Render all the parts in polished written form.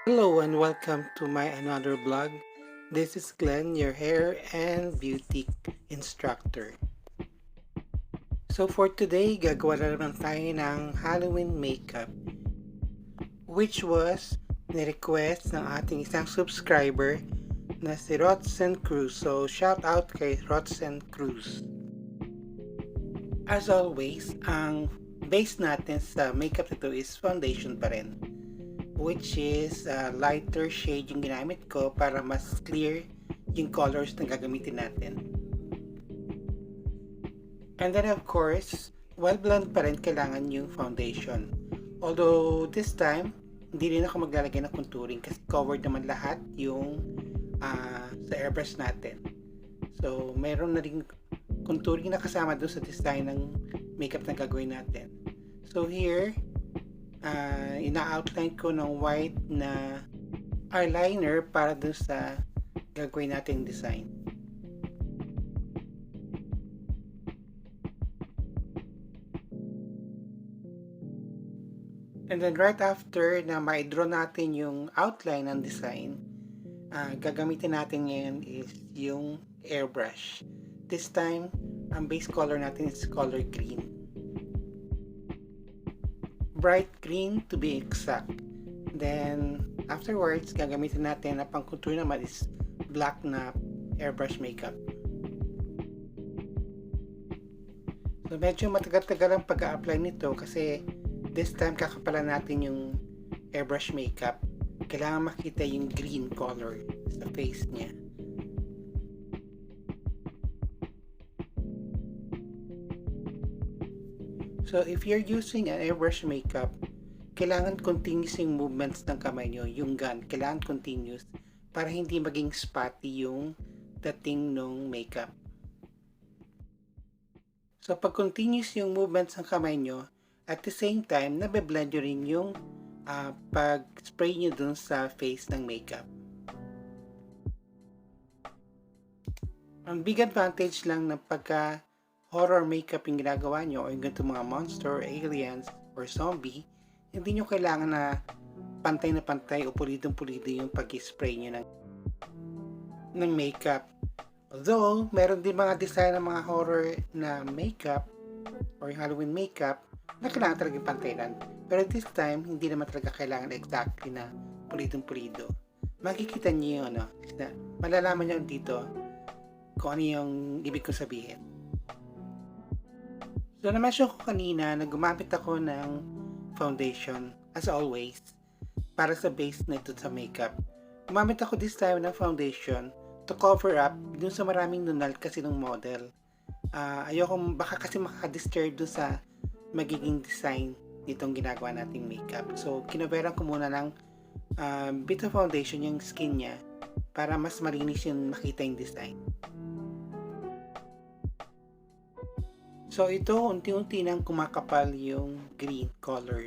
Hello and welcome to my another vlog. This is Glenn, your hair and beauty instructor. So for today, gagawa na naman tayo ng Halloween makeup, which was ni-request ng ating isang subscriber na si Rotzen Cruz. So shout out kay Rotzen Cruz. As always, ang base natin sa makeup nito is foundation pa rin, which is lighter shade yung ginamit ko para mas clear yung colors na gagamitin natin. And then of course, while blonde pa rin, kailangan yung foundation. Although this time, hindi rin ako maglalagay ng contouring kasi covered naman lahat yung sa airbrush natin. So, mayroon na rin contouring na kasama doon sa design ng makeup na gagawin natin. So here, ina-outline ko ng white na eyeliner para doon sa gagawin nating design. And then right after na ma-draw natin yung outline ng design, gagamitin natin ngayon is yung airbrush. This time, ang base color natin is color green. Bright green to be exact. Then, afterwards, gagamitin natin na pang contour naman is black na airbrush makeup. So, medyo matagal-tagal ang pag-a-apply nito kasi this time kakapalan natin yung airbrush makeup. Kailangan makita yung green color sa face niya. So, if you're using an airbrush makeup, kailangan continuous yung movements ng kamay nyo, yung gun. Kailangan continuous para hindi maging spotty yung dating ng makeup. So, pag continuous yung movements ng kamay nyo, at the same time, nabe-blend nyo rin yung pag-spray nyo dun sa face ng makeup. Ang big advantage lang ng pagka horror makeup yung ginagawa nyo o yung ganito mga monster, aliens, or zombie, hindi nyo kailangan na pantay o pulidong-pulido yung pag-spray nyo ng makeup. Although, meron din mga design ng mga horror na makeup or yung Halloween makeup na kailangan talagang pantayan. Pero this time, hindi naman talaga kailangan exactly na pulidong-pulido. Makikita nyo yung malalaman nyo dito kung ano yung ibig kong sabihin. So, na-mention ko kanina na gumamit ako ng foundation, as always, para sa base nito sa makeup. Gumamit ako this time ng foundation to cover up dun sa maraming nunal kasi ng model. Ayoko baka kasi makaka-disturb dun sa magiging design nitong ginagawa nating makeup. So, kinoveran ko muna ng bit of foundation yung skin niya para mas malinis yung makita yung design. So, ito, unti-unti nang kumakapal yung green color.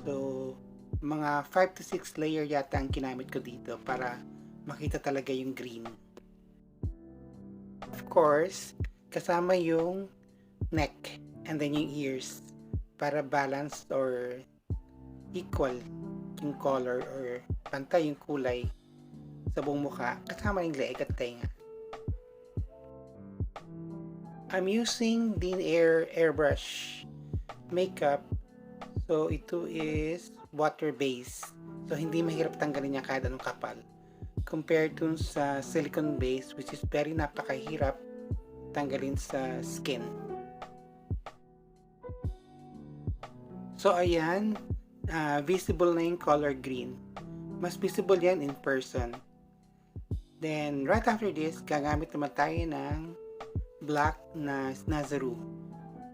So, mga 5 to 6 layer yata ang ginamit ko dito para makita talaga yung green. Of course, kasama yung neck and then yung ears para balanced or equal yung color or pantay yung kulay sa buong mukha kasama yung leeg at tenga. I'm using Dean Air airbrush makeup. So, ito is water base. So, hindi mahirap tanggalin niya kahit anong kapal. Compared dun sa silicone base, which is very napakahirap tanggalin sa skin. So, ayan. Visible na yung color green. Mas visible yan in person. Then, right after this, gagamit naman tayo ng black na Nazaru.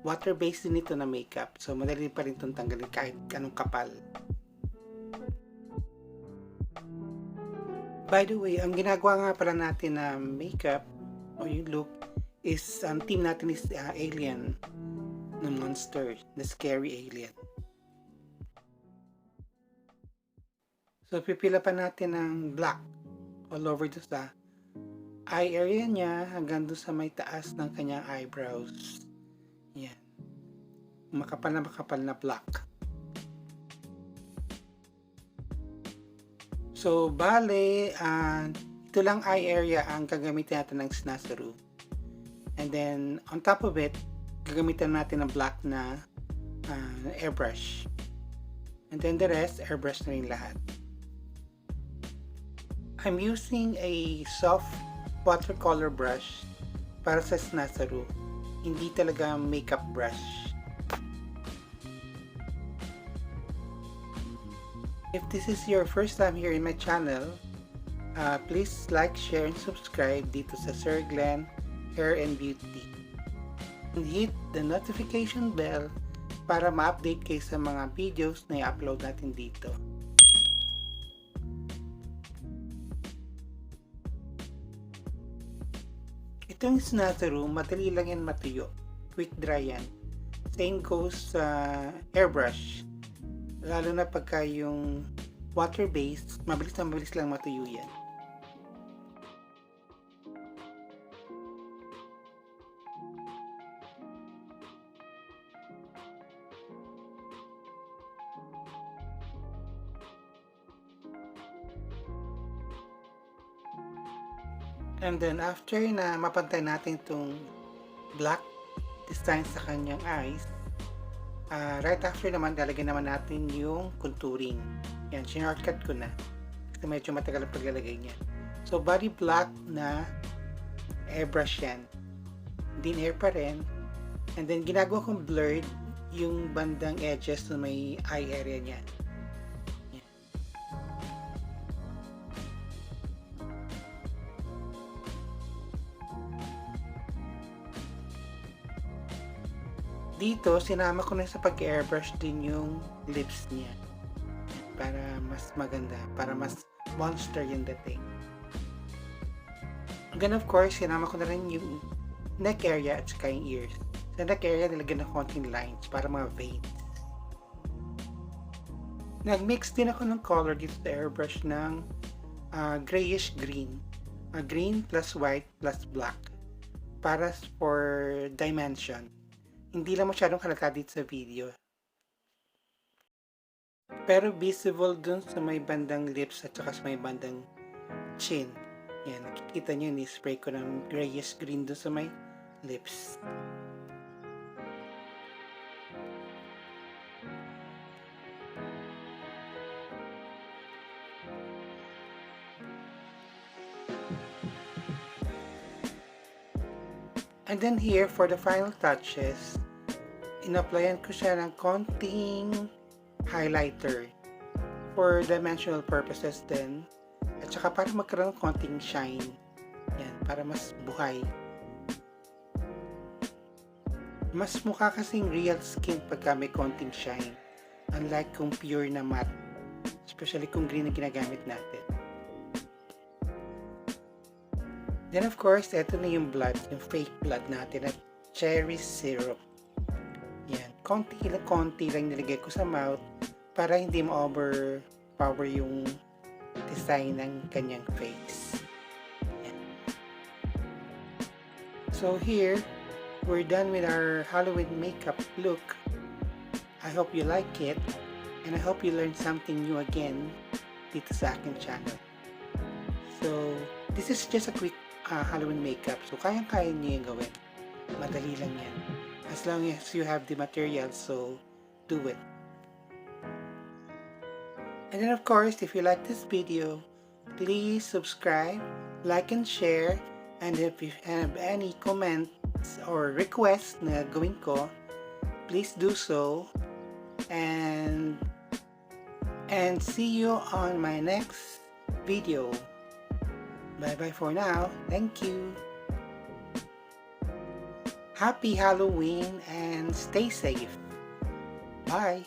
Water-based din ito na makeup. So, madali pa rin itong tanggalin kahit anong kapal. By the way, ang ginagawa nga pala natin na makeup o yung look is, ang team natin is alien na monster, na scary alien. So, pipila pa natin ng black all over doon sa eye area niya hanggang doon sa may taas ng kanyang eyebrows. Yan. Makapal na black. So, bale, ito lang eye area ang gagamitin natin ng Snazaru. And then, on top of it, gagamitin natin ng black na airbrush. And then the rest, airbrush na rin lahat. I'm using a soft watercolor brush para sa Snazaru. Hindi talaga makeup brush. If this is your first time here in my channel, please like, share, and subscribe dito sa Sir Glenn Hair and Beauty. And hit the notification bell para ma-update kayo sa mga videos na i-upload natin dito. Itong Snazaru, madali lang yan matuyo. Quick dry yan. Same goes sa airbrush. Lalo na pagka yung water-based, mabilis na mabilis lang matuyo yan. And then after na mapantay natin itong black design sa kanyang eyes, right after naman, lalagyan naman natin yung contouring. Yan, shortcut ko na. Kasi medyo matagal ang paglalagay niya. So, body black na airbrush yan. Din hair pa rin. And then, ginagawa kong blurred yung bandang edges na may eye area niya. Yan. Dito, sinama ko na sa pag-airbrush din yung lips niya. Para mas maganda, para mas monster yung dating. And then of course, sinama ko na rin yung neck area at saka yung ears. Sa neck area, nilagyan ng konting lines para mga veins. Nag-mix din ako ng color dito sa airbrush ng grayish green. Green plus white plus black. Para for dimension. Hindi lang masyadong halata dito sa video. Pero visible dun sa may bandang lips at saka sa may bandang chin. Yan, nakikita nyo, ni-spray ko ng grayish green dun sa may lips. And then here, for the final touches, in-applyan ko siya ng konting highlighter for dimensional purposes din, at saka para magkaroon ng konting shine. Yan, para mas buhay. Mas mukha kasing real skin pagka may konting shine, unlike kung pure na matte, especially kung green na ginagamit natin. Then of course, ito na yung blood, yung fake blood natin at cherry syrup. Yan, konti lang nilagay ko sa mouth para hindi ma-overpower yung design ng kanyang face. Yan. So here, we're done with our Halloween makeup look. I hope you like it, and I hope you learned something new again dito sa aking channel. So, this is just a quick Halloween makeup. So, kayang-kaya niyo yung gawin. Madali lang yan. As long as you have the materials, so do it. And then of course, if you like this video, please subscribe, like and share, and if you have any comments or requests na gawin ko, please do so. And see you on my next video. Bye bye for now. Thank you. Happy Halloween and stay safe. Bye.